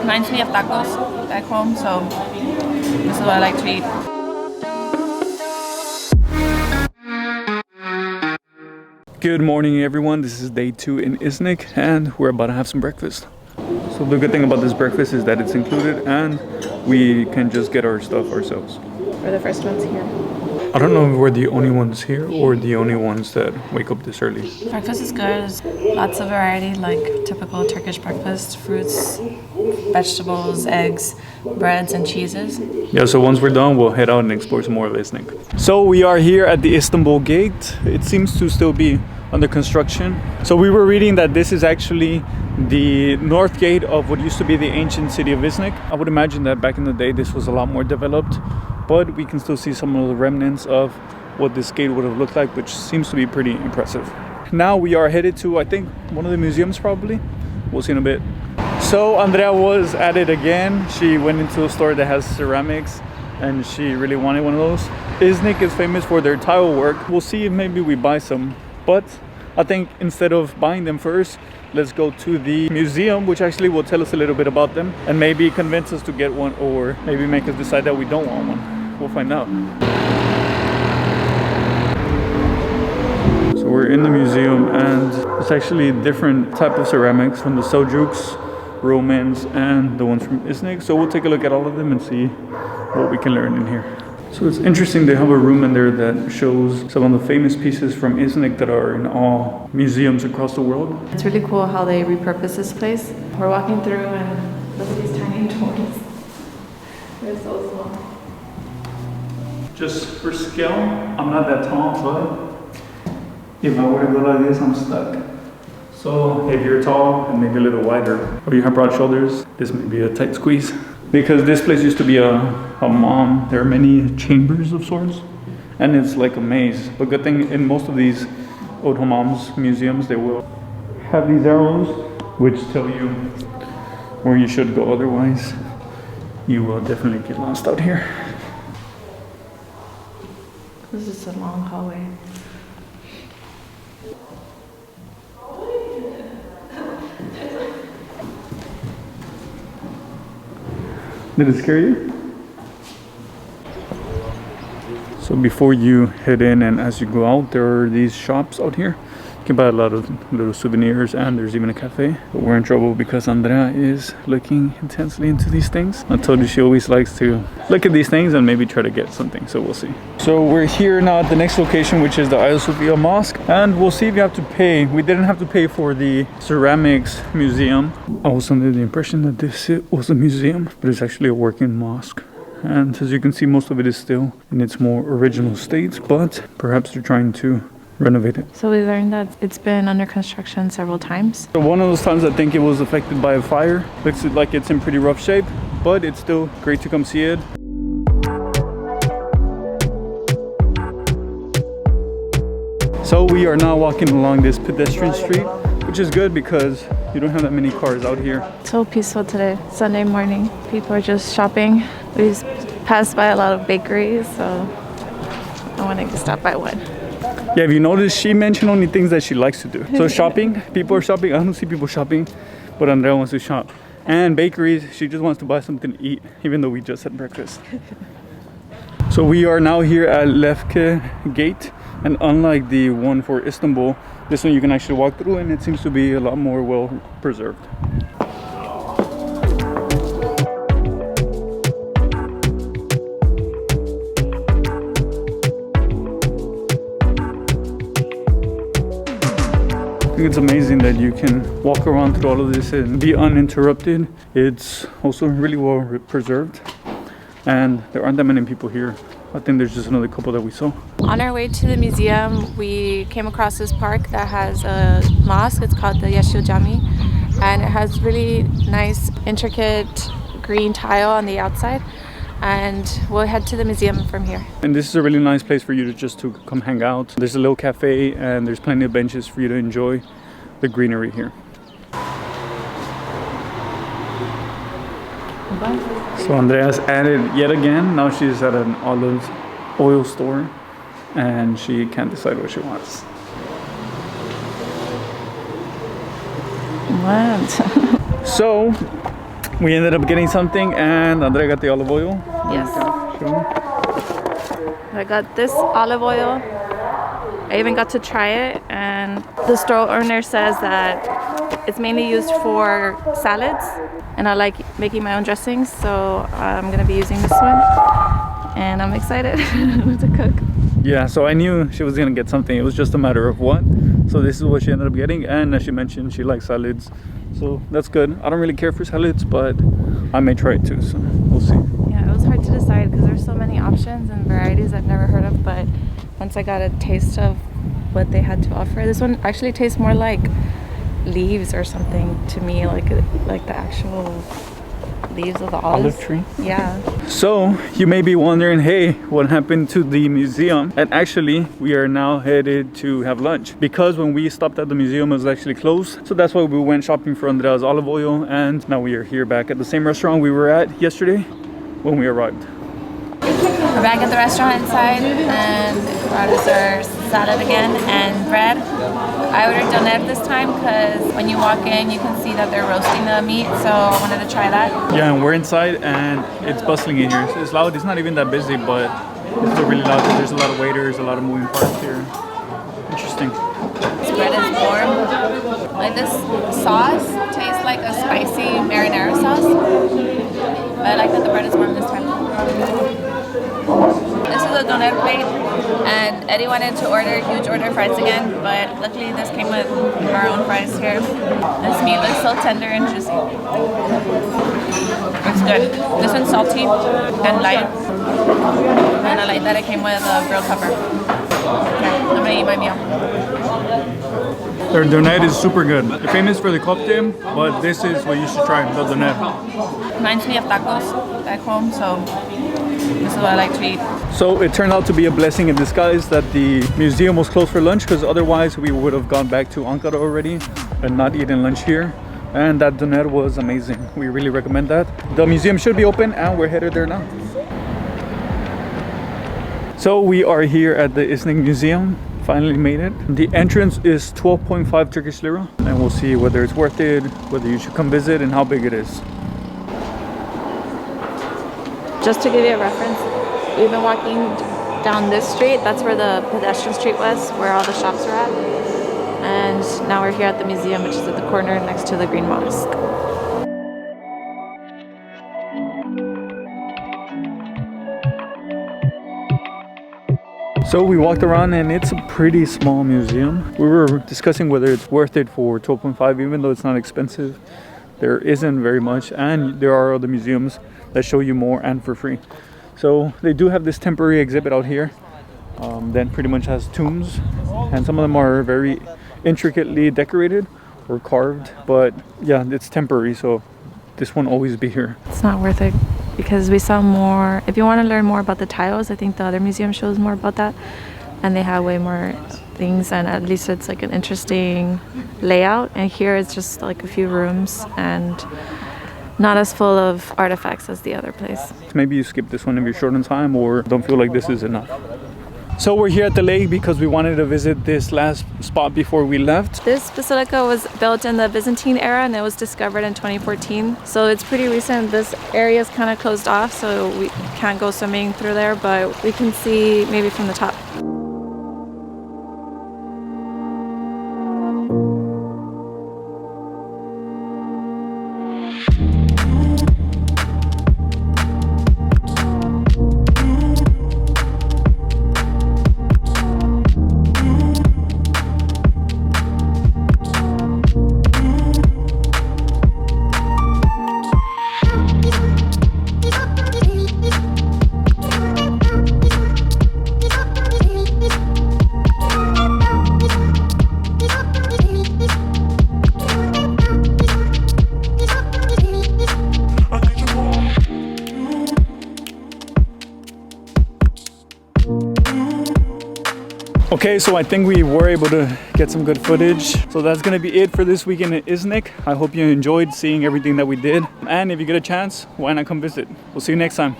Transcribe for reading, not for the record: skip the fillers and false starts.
Reminds me of tacos back home, so this is what I like to eat. Good morning everyone, this is day 2 in Izinik and we're about to have some breakfast. So the good thing about this breakfast is that it's included and we can just get our stuff ourselves. We're the first ones here. I don't know if we're the only ones here or the only ones that wake up this early. Breakfast is good. Lots of variety, like typical Turkish breakfast. Fruits, vegetables, eggs, breads, and cheeses. Yeah, so once we're done, we'll head out and explore some more of Izinik. So we are here at the Istanbul gate. It seems to still be under construction. So we were reading that this is actually the north gate of what used to be the ancient city of Iznik. I would imagine that back in the day this was a lot more developed, but we can still see some of the remnants of what this gate would have looked like, which seems to be pretty impressive. Now we are headed to, I think, one of the museums probably. We'll see in a bit. So Andrea was at it again. She went into a store that has ceramics and she really wanted one of those. Iznik is famous for their tile work. We'll see if maybe we buy some, but I think instead of buying them first, let's go to the museum, which actually will tell us a little bit about them and maybe convince us to get one, or maybe make us decide that we don't want one. We'll find out. So we're in the museum and it's actually different type of ceramics from the Seljuks, Romans, and the ones from Iznik. So we'll take a look at all of them and see what we can learn in here. So it's interesting, they have a room in there that shows some of the famous pieces from Izinik that are in all museums across the world. It's really cool how they repurpose this place. We're walking through and look at these tiny doors. They're so small. Just for scale, I'm not that tall, but if I were to go like this, I'm stuck. So if you're tall and maybe a little wider, or you have broad shoulders, this may be a tight squeeze. Because this place used to be a hammam. There are many chambers of sorts, and it's like a maze. But good thing in most of these old hammams, museums, they will have these arrows which tell you where you should go. Otherwise, you will definitely get lost out here. This is a long hallway. Did it scare you? So before you head in and as you go out, there are these shops out here. You can buy a lot of little souvenirs and there's even a cafe. But we're in trouble because Andrea is looking intensely into these things. I told you she always likes to look at these things and maybe try to get something, so we'll see. So we're here now at the next location, which is the Hagia Sophia Mosque, and we'll see if you have to pay. We didn't have to pay for the ceramics museum. I was under the impression that this was a museum, but it's actually a working mosque. And as you can see, most of it is still in its more original state, but perhaps they're trying to renovate it. So we learned that it's been under construction several times. So one of those times I think it was affected by a fire. Looks like it's in pretty rough shape, but it's still great to come see it. So we are now walking along this pedestrian street, which is good because you don't have that many cars out here. So peaceful today, Sunday morning. People are just shopping. We passed by a lot of bakeries, so I wanted to stop by one. Yeah, if you notice, she mentioned only things that she likes to do. So shopping, people are shopping. I don't see people shopping, but Andrea wants to shop. And bakeries, she just wants to buy something to eat, even though we just had breakfast. So we are now here at Lefke Gate, and unlike the one for Istanbul, this one you can actually walk through and it seems to be a lot more well preserved. I think it's amazing that you can walk around through all of this and be uninterrupted. It's also really well preserved and there aren't that many people here. I think there's just another couple that we saw. On our way to the museum, we came across this park that has a mosque. It's called the Yeşil Cami, and it has really nice, intricate green tile on the outside. And we'll head to the museum from here. And this is a really nice place for you to come hang out. There's a little cafe and there's plenty of benches for you to enjoy the greenery here. So Andrea's at it yet again. Now she's at an olive oil store and she can't decide what she wants. What? So We ended up getting something, and Andrea got the olive oil. Yes. Sure. I got this olive oil. I even got to try it, and the store owner says that it's mainly used for salads, and I like making my own dressings, so I'm gonna be using this one, and I'm excited to cook. Yeah, so I knew she was gonna get something. It was just a matter of what. So this is what she ended up getting, and as she mentioned, she likes salads, so that's good. I don't really care for salads, but I may try it too, so we'll see. Yeah, it was hard to decide because there's so many options and varieties I've never heard of, but once I got a taste of what they had to offer, this one actually tastes more like leaves or something to me, like the actual leaves of the olive tree. Yeah. So you may be wondering, hey, what happened to the museum? And actually we are now headed to have lunch, because when we stopped at the museum it was actually closed, so that's why we went shopping for Andrea's olive oil, and now we are here back at the same restaurant we were at yesterday when we arrived. We're back at the restaurant inside, and brought us our salad again and bread. I ordered doner this time because when you walk in you can see that they're roasting the meat, so I wanted to try that. Yeah, and we're inside and it's bustling in here. It's loud. It's not even that busy, but it's still really loud. There's a lot of waiters, a lot of moving parts here. Interesting. This bread is warm. Like, this sauce tastes like a spicy marinara sauce, but I like that the bread is warm this time. This is a doner plate, and Eddie wanted to order huge order fries again, but luckily this came with our own fries here. This meat looks so tender and juicy. It's good. This one's salty and light, and I like that it came with a grilled pepper. Okay, I'm gonna eat my meal. Their doner is super good. They're famous for the kofte, but this is what you should try, the doner. Reminds me of tacos back home, so this is what I like to eat. So it turned out to be a blessing in disguise that the museum was closed for lunch, because otherwise we would have gone back to Ankara already and not eaten lunch here. And that doner was amazing. We really recommend that. The museum should be open, and we're headed there now. So we are here at the Izinik Museum. Finally made it. The entrance is 12.5 Turkish lira, and we'll see whether it's worth it, whether you should come visit, and how big it is. Just to give you a reference, we've been walking down this street. That's where the pedestrian street was, where all the shops are at. And now we're here at the museum, which is at the corner next to the Green Mosque. So we walked around, and it's a pretty small museum. We were discussing whether it's worth it for 12.5, even though it's not expensive. There isn't very much, and there are other museums that show you more and for free. So they do have this temporary exhibit out here that pretty much has tombs, and some of them are very intricately decorated or carved, but yeah, it's temporary, so this won't always be here. It's not worth it because we saw more. If you want to learn more about the tiles, I think the other museum shows more about that, and they have way more things, and at least it's like an interesting layout. And here it's just like a few rooms and not as full of artifacts as the other place. Maybe you skip this one if you're short on time or don't feel like this is enough. So we're here at the lake because we wanted to visit this last spot before we left. This basilica was built in the Byzantine era, and it was discovered in 2014. So it's pretty recent. This area is kind of closed off, so we can't go swimming through there, but we can see maybe from the top. Okay, so I think we were able to get some good footage. So that's gonna be it for this weekend in Izinik. I hope you enjoyed seeing everything that we did. And if you get a chance, why not come visit? We'll see you next time.